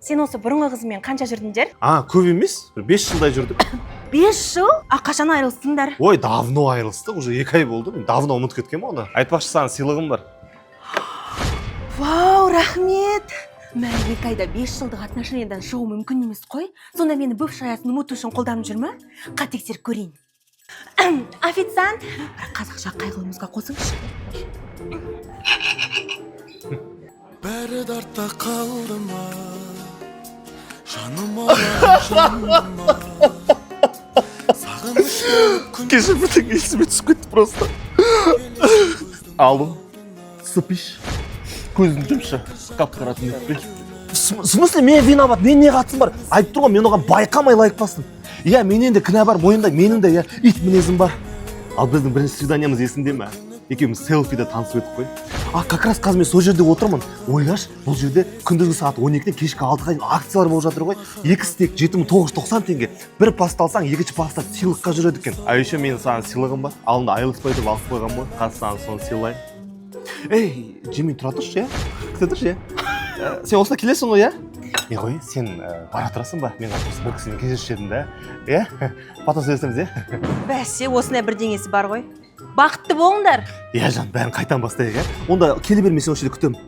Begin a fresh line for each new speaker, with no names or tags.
Сен осы бұрынғы қызыңмен қанша жүрдіңдер?
Көп емес. 5 жылдай жүрдік.
5 жыл? Қашан айырылыстыңдар?
Ой, давно айырылыстық, уже 2 ай болды. Мен давно ұмытып кеткенмін оны. Айтпақшы, саған сыйлығым бар.
Вау, рахмет! Мен 2 айда 5 жылдық отношениядан шығу мүмкін емес қой. Сонда мені бывший аясын ұмыту үшін қолданып жүр ме? Тексеріп көрейін. Официант, бір қазақша қайғылымызға қосыңызшы.
Бәрі артта қалды ма? Жаныма, жаныма.
Кеше бірдеңе есіме түсіп кетті просто. Алдым. Сыпиш. Көзін жұмшы. Қап-қара түнекпен. В смысле, мен виноват, мен не қатысым бар? Айтып тұрған, мен оған байқамай лайк бастым. Иә, менен де кінә бар, мойында, менің де ит мінезім бар. Ал біздің бірінші свиданиямыз есінде ме? Екеуміз селфиде танысып өттік қой. Как раз қазір мен сол жерде отырмын. Ойлаш, бұл жерде күндізгі сағат 12-ден кешкі 6-ға дейін акциялар болып жатыр ғой. 2 стек 7990 теңге. Бір паста алсаң, екінші паста сыйлыққа жүреді екен. Еще менің саған сыйлығым бар. Алдында айырылыспай тұрып алып қойған ғой. Қазір саған соны сыйлайын. Ей, Жемин, тұра тұршы, күте тұршы, Сен осында келесің ғой, Ғой, сен бара тұрасың ба? Мен осы бір кісімен кездесіп едім да. Потом сөйлесеміз,
Бәсе, осындай бірдеңесі бар ғой. Бақытты болыңдар.
Жан, бәрін қайтан бастайық, Онда келе бермесең осы жерде күтемін.